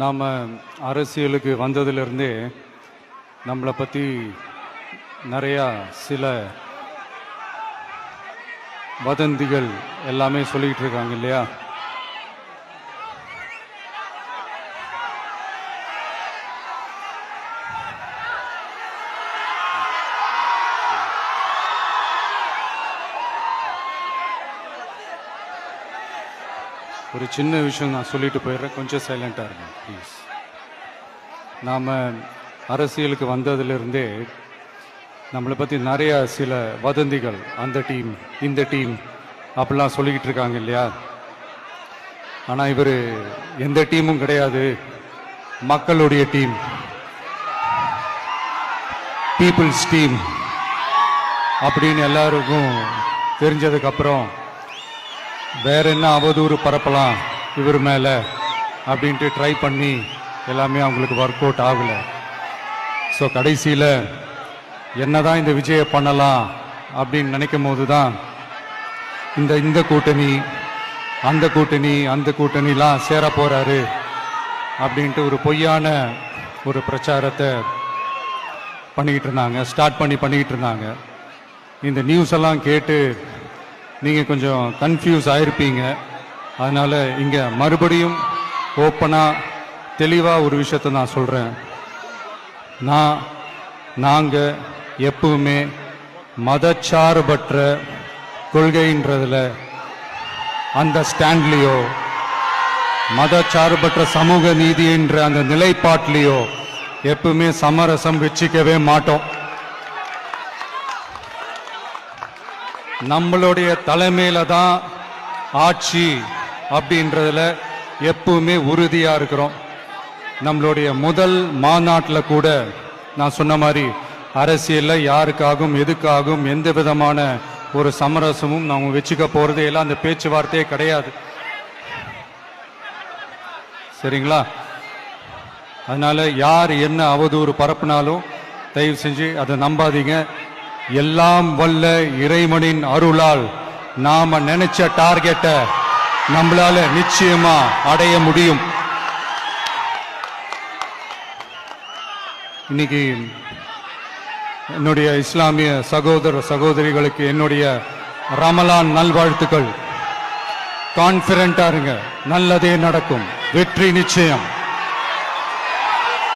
நாம அரசியலுக்கு வந்ததிலிருந்தே நம்மளை பற்றி நிறையா சில வதந்திகள் எல்லாமே சொல்லிக்கிட்டு இருக்காங்க இல்லையா? ஒரு சின்ன விஷயம் நான் சொல்லிட்டு போயிடுறேன், கொஞ்சம் சைலண்டாக இருங்க ப்ளீஸ். நாம் அரசியலுக்கு வந்ததிலிருந்தே நம்மளை பற்றி நிறையா சில வதந்திகள், அந்த டீம் இந்த டீம் அப்படிலாம் சொல்லிக்கிட்டு இருக்காங்க இல்லையா? ஆனால் இவர் எந்த டீமும் கிடையாது, மக்களுடைய டீம், பீப்புள்ஸ் டீம் அப்படின்னு எல்லாருக்கும் தெரிஞ்சதுக்கப்புறம் வேற என்ன அவதூறு பரப்பலாம் இவர் மேலே அப்படின்ட்டு ட்ரை பண்ணி எல்லாமே அவங்களுக்கு ஒர்க் அவுட் ஆகலை. ஸோ கடைசியில் என்னதான் இந்த விஜயை பண்ணலாம் அப்படின்னு நினைக்கும் போது தான் இந்த கூட்டணி அந்த கூட்டணிலாம் சேர போகிறாரு அப்படின்ட்டு ஒரு பொய்யான ஒரு பிரச்சாரத்தை பண்ணிக்கிட்டு இருந்தாங்க. இந்த நியூஸ் எல்லாம் கேட்டு நீங்கள் கொஞ்சம் கன்ஃபியூஸ் ஆகிருப்பீங்க. அதனால் இங்கே மறுபடியும் ஓப்பனாக தெளிவாக ஒரு விஷயத்தை நான் சொல்கிறேன். நாங்கள் எப்பவுமே மதச்சார்பற்ற கொள்கைன்றதில், அந்த ஸ்டாண்ட்லேயோ, மதச்சார்பற்ற சமூக நீதி என்ற அந்த நிலைப்பாட்டிலேயோ எப்பவுமே சமரசம் வச்சிக்கவே மாட்டோம். நம்மளுடைய தலைமையில தான் ஆட்சி அப்படின்றதுல எப்பவுமே உறுதியா இருக்கிறோம். நம்மளுடைய முதல் மாநாட்டில் கூட நான் சொன்ன மாதிரி அரசியல்ல யாருக்காகவும் எதுக்காகவும் எந்த விதமான ஒரு சமரசமும் நாம வச்சுக்க போறதே இல்லை, அந்த பேச்சுவார்த்தையே கிடையாது. சரிங்களா? அதனால யார் என்ன அவதூறு பரப்புனாலும் தயவு செஞ்சு அதை நம்பாதீங்க. எல்லாம் வல்ல இறைவனின் அருளால் நாம நினைச்ச டார்கெட்டை நம்மளால நிச்சயமா அடைய முடியும். இன்னைக்கு என்னுடைய இஸ்லாமிய சகோதர சகோதரிகளுக்கு என்னுடைய ரமலான் நல்வாழ்த்துக்கள். கான்பிடண்டா இருங்க, நல்லதே நடக்கும், வெற்றி நிச்சயம்.